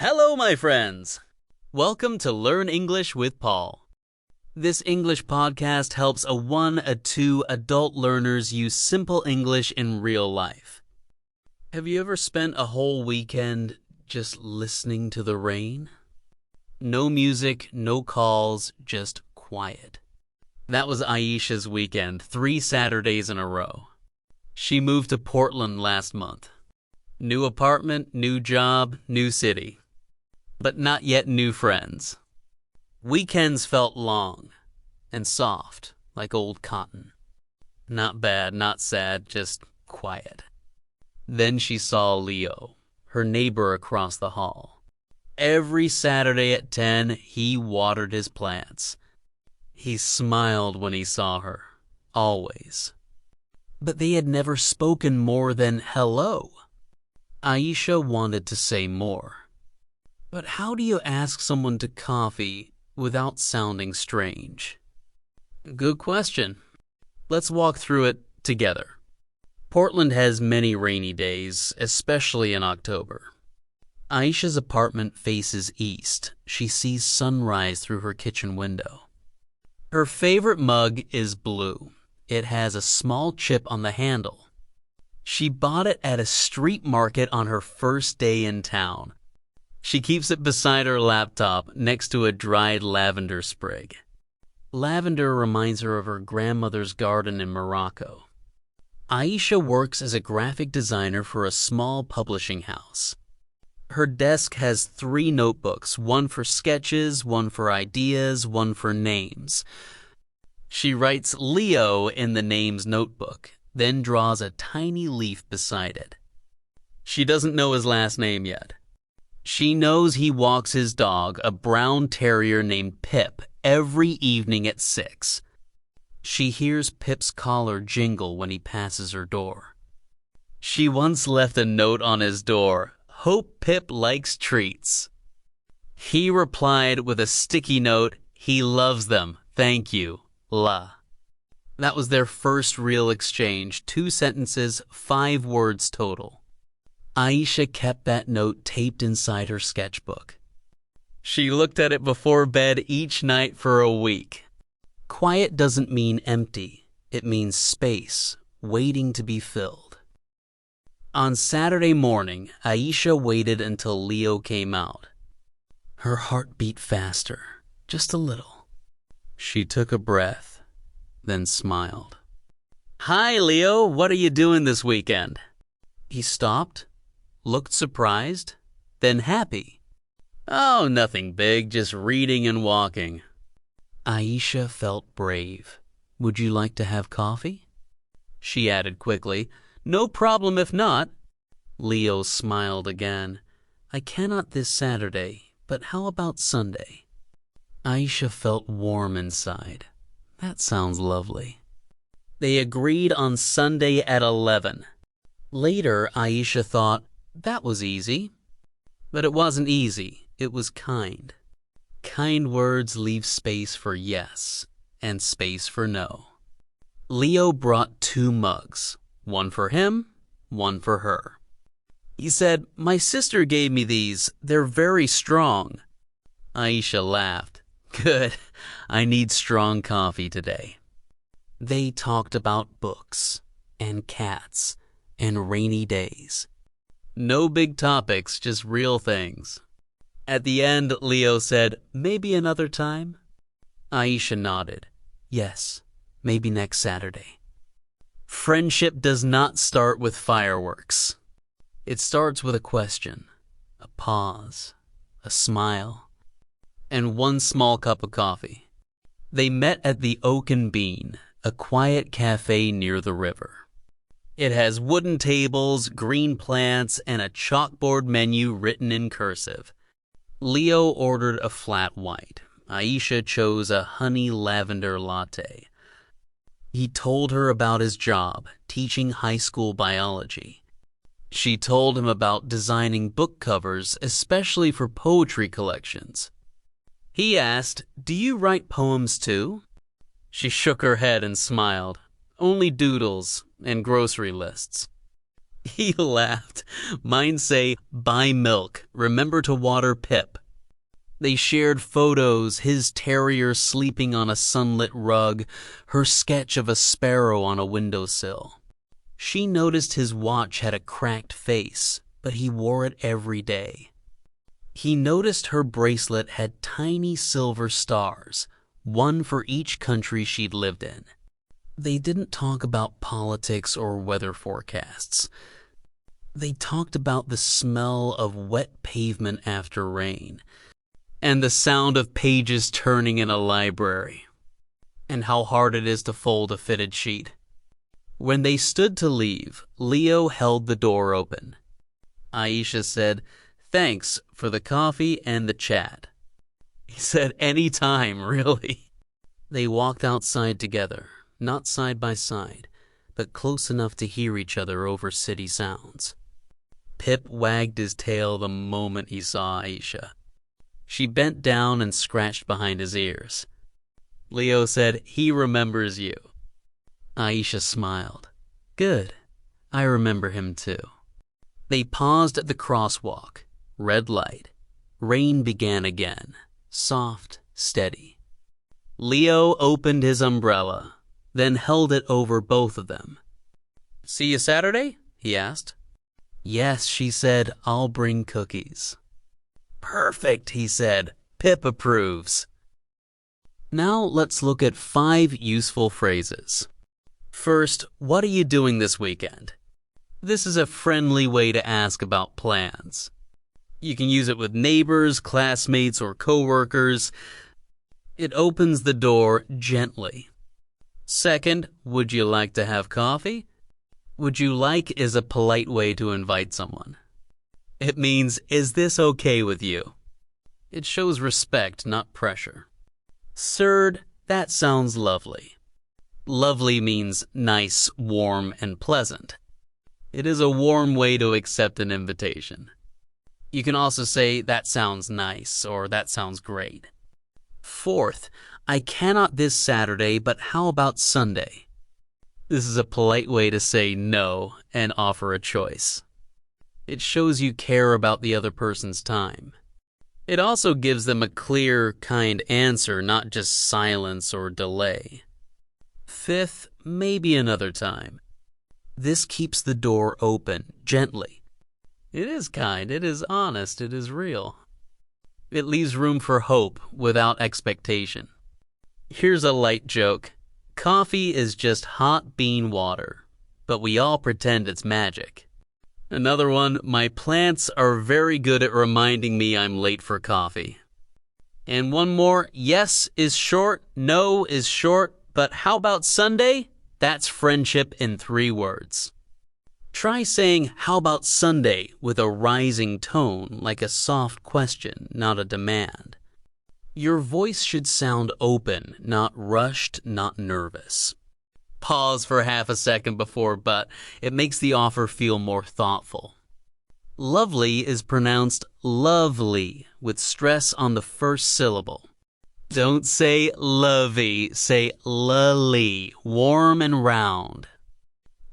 Hello, my friends! Welcome to Learn English with Paul. This English podcast helps a 1, a 2 adult learners use simple English in real life. Have you ever spent a whole weekend just listening to the rain? No music, no calls, just quiet. That was Aisha's weekend, 3 Saturdays in a row. She moved to Portland last month. New apartment, new job, new city. But not yet new friends. Weekends felt long and soft, like old cotton. Not bad, not sad, just quiet. Then she saw Leo, her neighbor across the hall. Every Saturday at 10, he watered his plants. He smiled when he saw her, always. But they had never spoken more than hello. Aisha wanted to say more. But how do you ask someone to coffee without sounding strange? Good question. Let's walk through it together. Portland has many rainy days, especially in October. Aisha's apartment faces east. She sees sunrise through her kitchen window. Her favorite mug is blue. It has a small chip on the handle. She bought it at a street market on her first day in town. She keeps it beside her laptop next to a dried lavender sprig. Lavender reminds her of her grandmother's garden in Morocco. Aisha works as a graphic designer for a small publishing house. Her desk has 3 notebooks, one for sketches, one for ideas, one for names. She writes Leo in the names notebook, then draws a tiny leaf beside it. She doesn't know his last name yet. She knows he walks his dog, a brown terrier named Pip, every evening at 6. She hears Pip's collar jingle when he passes her door. She once left a note on his door, "Hope Pip likes treats." He replied with a sticky note, "He loves them, thank you, La." That was their first real exchange, 2 sentences, 5 words total. Aisha kept that note taped inside her sketchbook. She looked at it before bed each night for a week. Quiet doesn't mean empty. It means space, waiting to be filled. On Saturday morning, Aisha waited until Leo came out. Her heart beat faster, just a little. She took a breath, then smiled. "Hi, Leo. What are you doing this weekend?" He stopped, looked surprised, then happy. "Oh, nothing big, just reading and walking." Aisha felt brave. "Would you like to have coffee?" She added quickly, "No problem if not." Leo smiled again. "I cannot this Saturday, but how about Sunday?" Aisha felt warm inside. That sounds lovely. They agreed on Sunday at 11. Later, Aisha thought, that was easy. But it wasn't easy. It was kind. Kind words leave space for yes and space for no. Leo brought 2 mugs, one for him, one for her. He said, "My sister gave me these. They're very strong." Aisha laughed. "Good. I need strong coffee today." They talked about books and cats and rainy days. No big topics, just real things. At the end, Leo said, "Maybe another time?" Aisha nodded. "Yes, maybe next Saturday." Friendship does not start with fireworks. It starts with a question, a pause, a smile, and 1 small cup of coffee. They met at the Oak and Bean, a quiet cafe near the river. It has wooden tables, green plants, and a chalkboard menu written in cursive. Leo ordered a flat white. Aisha chose a honey lavender latte. He told her about his job, teaching high school biology. She told him about designing book covers, especially for poetry collections. He asked, "Do you write poems too?" She shook her head and smiled. "Only doodles and grocery lists." He laughed. Mine say, buy milk. Remember to water Pip. They shared photos, his terrier sleeping on a sunlit rug, her sketch of a sparrow on a windowsill. She noticed his watch had a cracked face, but he wore it every day. He noticed her bracelet had tiny silver stars, one for each country she'd lived in. They didn't talk about politics or weather forecasts. They talked about the smell of wet pavement after rain, and the sound of pages turning in a library, and how hard it is to fold a fitted sheet. When they stood to leave, Leo held the door open. Aisha said, thanks for the coffee and the chat. He said, any time, really. They walked outside together, not side by side, but close enough to hear each other over city sounds. Pip wagged his tail the moment he saw Aisha. She bent down and scratched behind his ears. Leo said, he remembers you. Aisha smiled. Good. I remember him too. They paused at the crosswalk. Red light. Rain began again. Soft, steady. Leo opened his umbrella, then held it over both of them. See you Saturday? He asked. Yes, she said, I'll bring cookies. Perfect, he said. Pip approves. Now let's look at 5 useful phrases. First, what are you doing this weekend? This is a friendly way to ask about plans. You can use it with neighbors, classmates, or coworkers. It opens the door gently. Second, would you like to have coffee? Would you like is a polite way to invite someone. It means, is this okay with you? It shows respect, not pressure. Third, that sounds lovely. Lovely means nice, warm, and pleasant. It is a warm way to accept an invitation. You can also say, that sounds nice, or that sounds great. Fourth, I cannot this Saturday, but how about Sunday? This is a polite way to say no and offer a choice. It shows you care about the other person's time. It also gives them a clear, kind answer, not just silence or delay. Fifth, maybe another time. This keeps the door open, gently. It is kind, it is honest, it is real. It leaves room for hope without expectation. Here's a light joke. Coffee is just hot bean water, but we all pretend it's magic. Another one, my plants are very good at reminding me I'm late for coffee. And one more, yes is short, no is short, but how about Sunday? That's friendship in 3 words. Try saying, how about Sunday, with a rising tone, like a soft question, not a demand. Your voice should sound open, not rushed, not nervous. Pause for half a second before but. It makes the offer feel more thoughtful. Lovely is pronounced lovely, with stress on the first syllable. Don't say lovey, say lully, warm and round.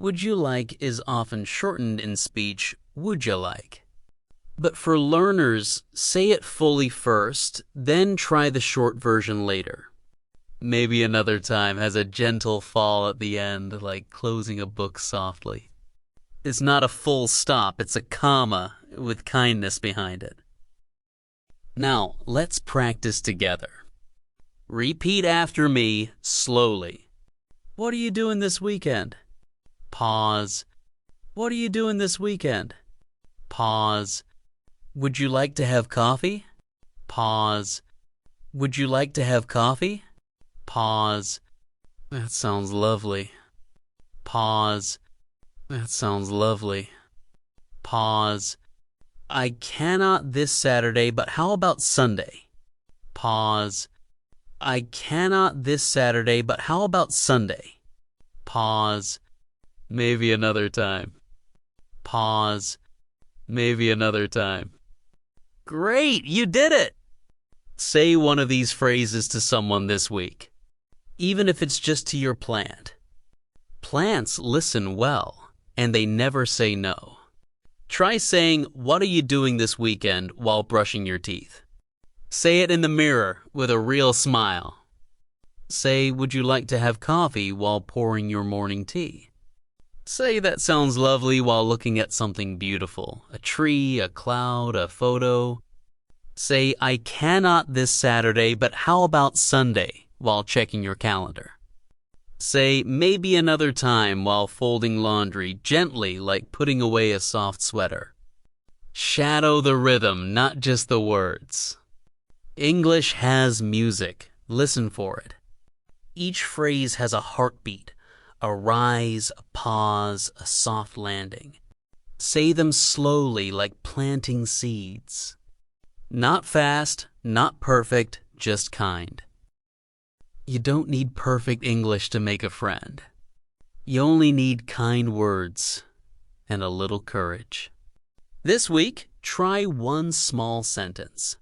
Would you like is often shortened in speech, would you like? But for learners, say it fully first, then try the short version later. Maybe another time has a gentle fall at the end, like closing a book softly. It's not a full stop, it's a comma with kindness behind it. Now, let's practice together. Repeat after me slowly. What are you doing this weekend? Pause. What are you doing this weekend? Pause. Would you like to have coffee? Pause. Would you like to have coffee? Pause. That sounds lovely. Pause. That sounds lovely. Pause. I cannot this Saturday, but how about Sunday? Pause. I cannot this Saturday, but how about Sunday? Pause. Maybe another time. Pause. Maybe another time. Great, you did it! Say one of these phrases to someone this week, even if it's just to your plant. Plants listen well, and they never say no. Try saying, "What are you doing this weekend?" while brushing your teeth. Say it in the mirror with a real smile. Say, "Would you like to have coffee?" while pouring your morning tea. Say, "That sounds lovely," while looking at something beautiful, a tree, a cloud, a photo. Say, "I cannot this Saturday, but how about Sunday?" while checking your calendar. Say, "Maybe another time," while folding laundry, gently like putting away a soft sweater. Shadow the rhythm, not just the words. English has music. Listen for it. Each phrase has a heartbeat, a rise, a pause, a soft landing. Say them slowly like planting seeds. Not fast, not perfect, just kind. You don't need perfect English to make a friend. You only need kind words and a little courage. This week, try one small sentence.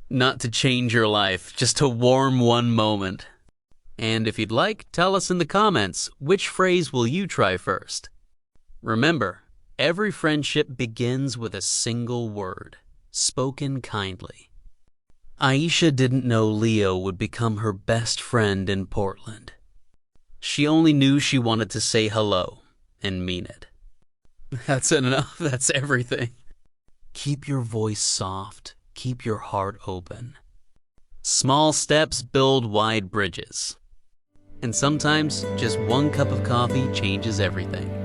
Not to change your life, just to warm one moment. And if you'd like, tell us in the comments, which phrase will you try first? Remember, every friendship begins with a single word, spoken kindly. Aisha didn't know Leo would become her best friend in Portland. She only knew she wanted to say hello and mean it. That's enough. That's everything. Keep your voice soft. Keep your heart open. Small steps build wide bridges. And sometimes just one cup of coffee changes everything.